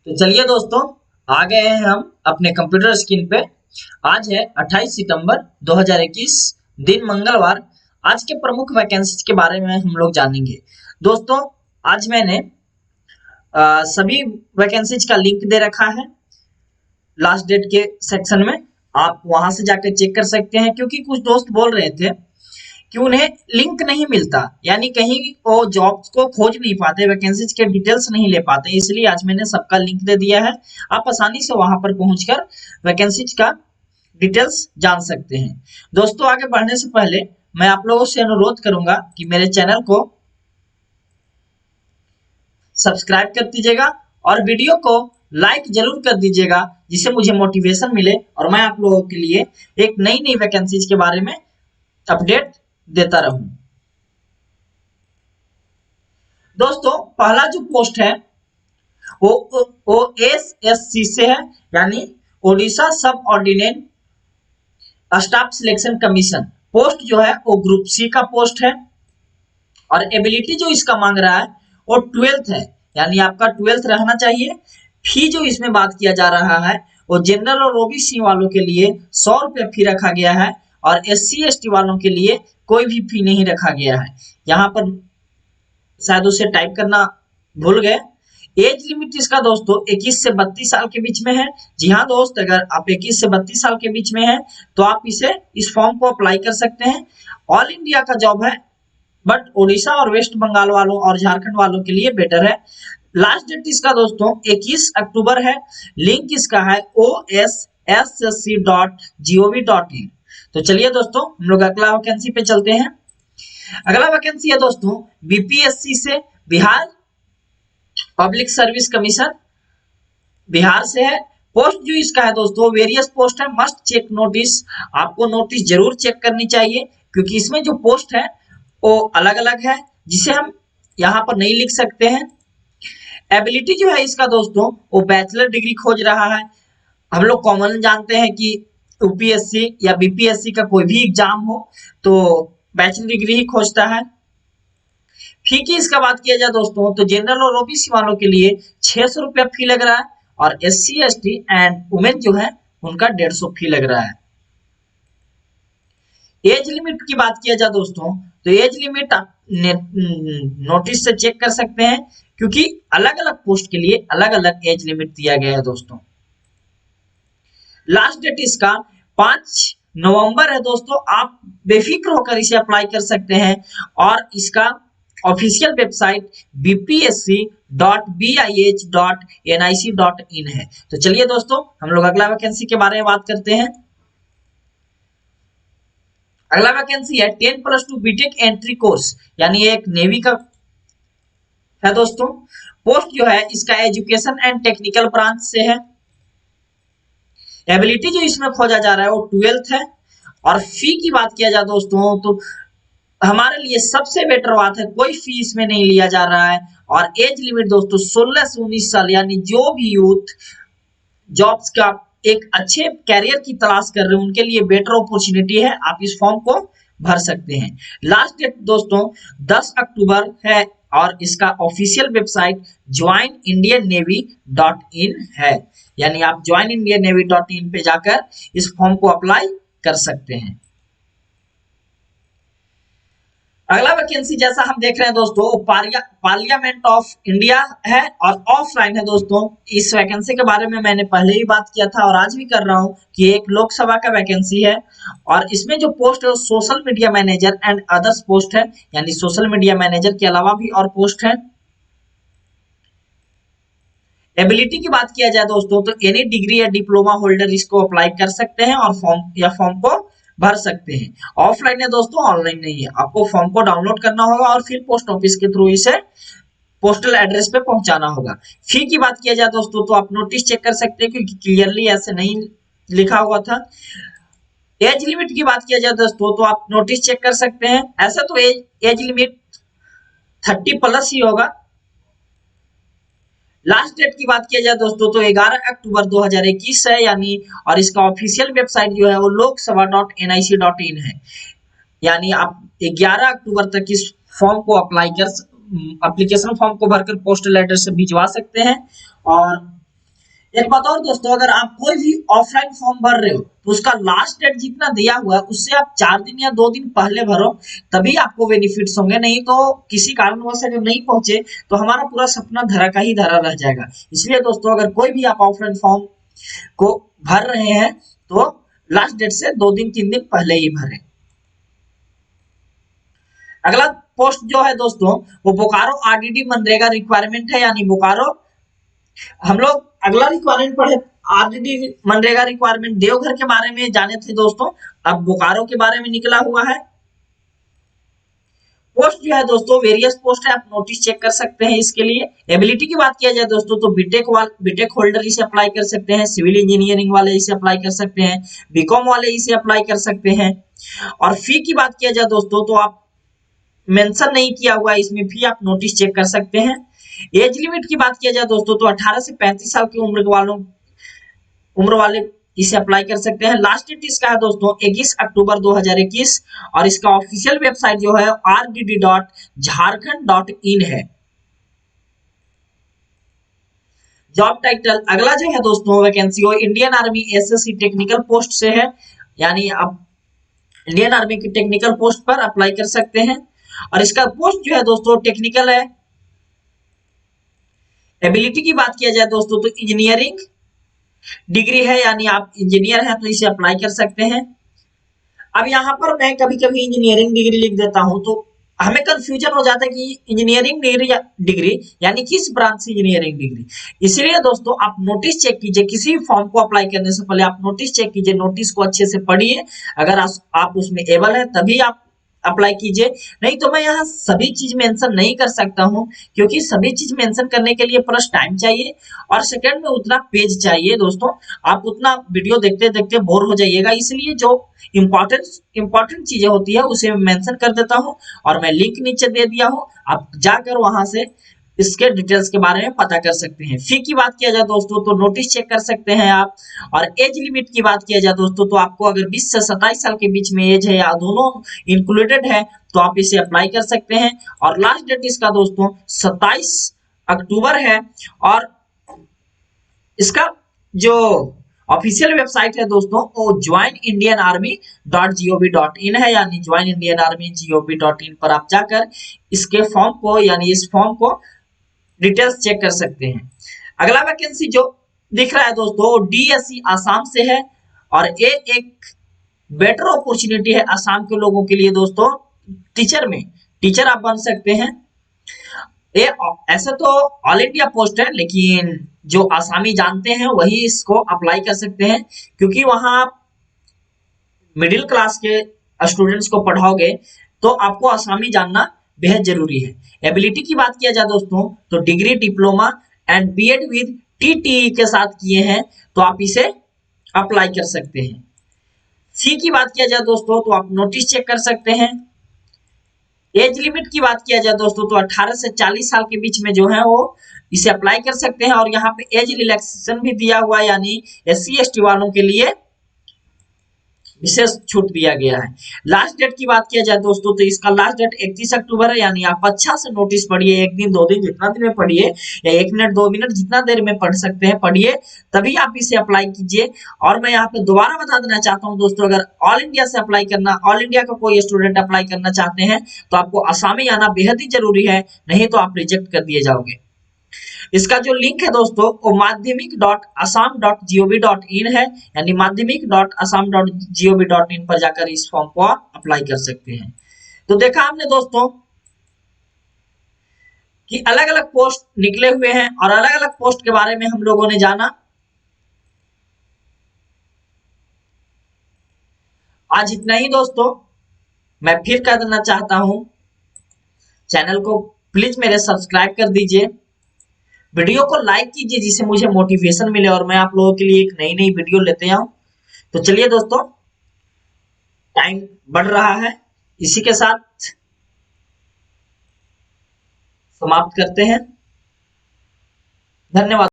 तो चलिए दोस्तों, आ गए हैं हम अपने कंप्यूटर स्क्रीन पे। आज है 28 सितंबर 2021, दिन मंगलवार। आज के प्रमुख वैकेंसीज के बारे में हम लोग जानेंगे। दोस्तों, आज मैंने सभी वैकेंसीज का लिंक दे रखा है लास्ट डेट के सेक्शन में। आप वहां से जाकर चेक कर सकते हैं, क्योंकि कुछ दोस्त बोल रहे थे कि उन्हें लिंक नहीं मिलता, यानी कहीं वो जॉब्स को खोज नहीं पाते, वैकेंसीज के डिटेल्स नहीं ले पाते। इसलिए आज मैंने सबका लिंक दे दिया है। आप आसानी से वहां पर पहुंचकर वैकेंसीज का डिटेल्स जान सकते हैं। दोस्तों, आगे बढ़ने से पहले मैं आप लोगों से अनुरोध करूंगा कि मेरे चैनल को सब्सक्राइब कर दीजिएगा और वीडियो को लाइक जरूर कर दीजिएगा, जिससे मुझे मोटिवेशन मिले और मैं आप लोगों के लिए एक नई नई वैकेंसीज के बारे में अपडेट देता रहूं। दोस्तों, पहला जो पोस्ट है वो एसएससी से है, यानी ओडिशा सब ordinate staff selection commission. Post जो है वो ग्रुप सी का पोस्ट है और एबिलिटी जो इसका मांग रहा है वो 12th है, यानी आपका 12th रहना चाहिए। फी जो इसमें बात किया जा रहा है वो जनरल और ओबीसी वालों के लिए 100 रुपये फी रखा गया है और SC ST वालों के लिए कोई भी फी नहीं रखा गया है। यहाँ पर शायद उसे टाइप करना भूल गए। एज लिमिट इसका दोस्तों 21 से 32 साल के बीच में है। जी हाँ दोस्त, अगर आप 21 से 32 साल के बीच में हैं तो आप इस फॉर्म को अप्लाई कर सकते हैं। ऑल इंडिया का जॉब है, बट ओडिशा और वेस्ट बंगाल वालों और झारखंड वालों के लिए बेटर है। लास्ट डेट इसका दोस्तों 21 अक्टूबर है। लिंक इसका है ossc.gov.in। तो चलिए दोस्तों, हम लोग अगला वैकेंसी पे चलते हैं। अगला वैकेंसी है दोस्तों बीपीएससी से, Bihar public service commission, Bihar से है। पोस्ट जो इसका है दोस्तों वेरियस पोस्ट है, मस्ट चेक नोटिस। आपको नोटिस जरूर चेक करनी चाहिए, क्योंकि इसमें जो पोस्ट है वो अलग अलग है, जिसे हम यहाँ पर नहीं लिख सकते हैं। एबिलिटी जो है इसका दोस्तों वो बैचलर डिग्री खोज रहा है। हम लोग कॉमन जानते हैं कि यूपीएससी या बीपीएससी का कोई भी एग्जाम हो तो बैचलर डिग्री ही खोजता है। फी की इसका बात किया जाए दोस्तों तो जनरल और ओबीसी वालों के लिए 600 रुपया फी लग रहा है और SC ST एंड वुमेन जो है उनका 150 फी लग रहा है। एज लिमिट की बात किया जाए दोस्तों तो एज लिमिट नोटिस से चेक कर सकते हैं, क्योंकि अलग अलग पोस्ट के लिए अलग अलग एज लिमिट दिया गया है दोस्तों। लास्ट डेट इसका 5 नवंबर है दोस्तों। आप बेफिक्र होकर इसे अप्लाई कर सकते हैं और इसका ऑफिशियल वेबसाइट bpsc.bih.nic.in है। तो चलिए दोस्तों, हम लोग अगला वैकेंसी के बारे में बात करते हैं। अगला वैकेंसी है 10+2 बीटेक एंट्री कोर्स, यानी एक नेवी का है दोस्तों। पोस्ट जो है इसका एजुकेशन एंड टेक्निकल ब्रांच से है। एबिलिटी जो इसमें खोजा जा रहा है वो 12th है और फी की बात किया जाए दोस्तों तो हमारे लिए सबसे बेटर बात है, कोई फी इसमें नहीं लिया जा रहा है। और एज लिमिट दोस्तों 16 से 19 साल, यानी जो भी यूथ जॉब्स का एक अच्छे कैरियर की तलाश कर रहे हैं उनके लिए बेटर अपॉर्चुनिटी है। आप इस फॉर्म को भर सकते हैं। लास्ट डेट दोस्तों 10 अक्टूबर है और इसका ऑफिशियल वेबसाइट joinindianNavy.in है, यानी आप joinindianNavy.in पे जाकर इस फॉर्म को अप्लाई कर सकते हैं। अगला वैकेंसी जैसा हम देख रहे हैं दोस्तों पार्लियामेंट ऑफ इंडिया है और ऑफलाइन है दोस्तों। इस वैकेंसी के बारे में मैंने पहले ही बात किया था और आज भी कर रहा हूं कि एक लोकसभा का वैकेंसी है और इसमें जो पोस्ट है वो social media manager and others post है, यानी सोशल मीडिया मैनेजर के अलावा भी और पोस्ट है। एबिलिटी की बात किया जाए दोस्तों तो एनी डिग्री या डिप्लोमा होल्डर इसको अप्लाई कर सकते हैं और फॉर्म को भर सकते हैं। ऑफलाइन है दोस्तों, ऑनलाइन नहीं है। आपको फॉर्म को डाउनलोड करना होगा और फिर पोस्ट ऑफिस के थ्रू इसे पोस्टल एड्रेस पे पहुंचाना होगा। फी की बात किया जाए दोस्तों तो आप नोटिस चेक कर सकते हैं, क्योंकि क्लियरली ऐसे नहीं लिखा हुआ था। एज लिमिट की बात किया जाए दोस्तों तो आप नोटिस चेक कर सकते हैं। ऐसा तो एज लिमिट 30+ ही होगा। लास्ट डेट की बात किया जाए दोस्तों तो 11 अक्टूबर 2021 है, यानी और इसका ऑफिशियल वेबसाइट जो है वो loksaභा.nic.in है, यानी आप 11 अक्टूबर तक इस फॉर्म को एप्लीकेशन फॉर्म को भरकर पोस्टल लेटर से भिजवा सकते हैं और एक बात और दोस्तों, अगर आप कोई भी ऑफलाइन फॉर्म भर रहे हो तो उसका लास्ट डेट जितना दिया हुआ है उससे आप 4 दिन या 2 दिन पहले भरो, तभी आपको बेनिफिट्स होंगे। नहीं तो किसी कारणवश अगर नहीं पहुंचे तो हमारा पूरा सपना धरा का ही धरा रह जाएगा। इसलिए दोस्तों, अगर कोई भी आप ऑफलाइन फॉर्म को भर रहे हैं तो लास्ट डेट से 2 दिन 3 दिन पहले ही भरें। अगला पोस्ट जो है दोस्तों वो बोकारो आरडीडी मनरेगा रिक्वायरमेंट है, यानी बोकारो हम लोग अगला रिक्वायरमेंट पढ़े आरडीडी मनरेगा रिक्वायरमेंट देवघर के बारे में जाने थे दोस्तों, अब बोकारो के बारे में निकला हुआ है। पोस्ट जो है दोस्तों वेरियस पोस्ट है, आप नोटिस चेक कर सकते हैं। इसके लिए एबिलिटी की बात किया जाए दोस्तों तो बीटेक होल्डर इसे अप्लाई कर सकते हैं, सिविल इंजीनियरिंग वाले इसे अप्लाई कर सकते हैं, बीकॉम वाले इसे अप्लाई कर सकते हैं। और फी की बात किया जाए दोस्तों तो आप मेंशन नहीं किया हुआ है इसमें फी, आप नोटिस चेक कर सकते हैं। एज लिमिट की बात किया जाए दोस्तों तो 18 से 35 साल की उम्र वाले इसे अप्लाई कर सकते हैं। लास्ट डेट इसका है दोस्तों 21 अक्टूबर 2021 और इसका ऑफिशियल वेबसाइट जो है rdd.jharkhand.in है। जॉब टाइटल अगला जो है दोस्तों वैकेंसी वो Indian army SSC technical post से है, यानी आप इंडियन आर्मी की टेक्निकल पोस्ट पर अप्लाई कर सकते हैं। और इसका पोस्ट जो है दोस्तों टेक्निकल है। एबिलिटी की बात किया जाए दोस्तों तो इंजीनियरिंग डिग्री है, यानी आप इंजीनियर हैं तो इसे अप्लाई कर सकते हैं। अब यहाँ पर मैं कभी कभी इंजीनियरिंग डिग्री लिख देता हूं तो हमें कंफ्यूजन हो जाता है कि इंजीनियरिंग डिग्री यानी किस ब्रांच से इंजीनियरिंग डिग्री। इसलिए दोस्तों आप नोटिस चेक कीजिए, किसी भी फॉर्म को अप्लाई करने से पहले आप नोटिस चेक कीजिए, नोटिस को अच्छे से पढ़िए। अगर आप उसमें एबल है तभी आप अप्लाई कीजिए, नहीं तो मैं यहाँ सभी चीज मेंशन नहीं कर सकता हूँ, क्योंकि सभी चीज मेंशन करने के लिए प्लस टाइम चाहिए और सेकंड में उतना पेज चाहिए दोस्तों, आप उतना वीडियो देखते देखते बोर हो जाइएगा। इसलिए जो इंपॉर्टेंट चीजें होती है उसे मेंशन कर देता हूँ और मैं लिंक नीचे दे दिया हूँ, आप जाकर वहां से इसके डिटेल्स के बारे में पता कर सकते हैं। फी की बात किया जाए दोस्तों तो नोटिस चेक कर सकते हैं आप। और एज लिमिट की बात किया जाए दोस्तों तो आपको अगर 20 से 27 साल के बीच में एज है या दोनों इंक्लूडेड है तो आप इसे अप्लाई कर सकते हैं। और लास्ट डेट इसका दोस्तों 27 अक्टूबर है। और इसका जो ऑफिशियल वेबसाइट है दोस्तों वो joinindianarmy.gov.in है, यानी joinindianarmy.gov.in पर आप जाकर इसके फॉर्म को यानी इस फॉर्म को डिटेल्स चेक कर सकते हैं। अगला वैकेंसी जो दिख रहा है दोस्तों डीएससी आसाम से है और ये एक बेटर अपॉर्चुनिटी है आसाम के लोगों के लिए दोस्तों। टीचर आप बन सकते हैं। ये ऐसे तो ऑल इंडिया पोस्ट है, लेकिन जो आसामी जानते हैं वही इसको अप्लाई कर सकते हैं, क्योंकि वहां आप मिडिल क्लास के स्टूडेंट्स को पढ़ाओगे तो आपको आसामी जानना बेहद जरूरी है। एबिलिटी की बात किया जाए दोस्तों तो degree diploma and BEd with TTE के साथ किए हैं तो आप इसे अप्लाई कर सकते हैं। फी की बात किया जाए दोस्तों तो आप नोटिस चेक कर सकते हैं। एज लिमिट की बात किया जाए दोस्तों तो 18 से 40 साल के बीच में जो है वो इसे अप्लाई कर सकते हैं। और यहाँ पे एज रिलैक्सेशन भी दिया हुआ है, यानी SC ST वालों के लिए विशेष छूट दिया गया है। लास्ट डेट की बात किया जाए दोस्तों तो इसका लास्ट डेट 31 अक्टूबर है, यानी आप अच्छा से नोटिस पढ़िए, 1 दिन 2 दिन जितना दिन में पढ़िए या 1 मिनट 2 मिनट जितना देर में पढ़ सकते हैं पढ़िए, तभी आप इसे अप्लाई कीजिए। और मैं यहाँ पे दोबारा बता देना चाहता हूँ दोस्तों, अगर ऑल इंडिया से अप्लाई करना, ऑल इंडिया का कोई स्टूडेंट अप्लाई करना चाहते हैं तो आपको आसामी आना बेहद ही जरूरी है, नहीं तो आप रिजेक्ट कर दिए जाओगे। इसका जो लिंक है दोस्तों वो माध्यमिक.assam.gov.in है, यानी माध्यमिक.assam.gov.in पर जाकर इस फॉर्म को आप अप्लाई कर सकते हैं। तो देखा हमने दोस्तों कि अलग अलग पोस्ट निकले हुए हैं और अलग अलग पोस्ट के बारे में हम लोगों ने जाना। आज इतना ही दोस्तों, मैं फिर कह देना चाहता हूं चैनल को प्लीज मेरे सब्सक्राइब कर दीजिए, वीडियो को लाइक कीजिए जिससे मुझे मोटिवेशन मिले और मैं आप लोगों के लिए एक नई नई वीडियो लेते आऊं। तो चलिए दोस्तों, टाइम बढ़ रहा है, इसी के साथ समाप्त करते हैं। धन्यवाद।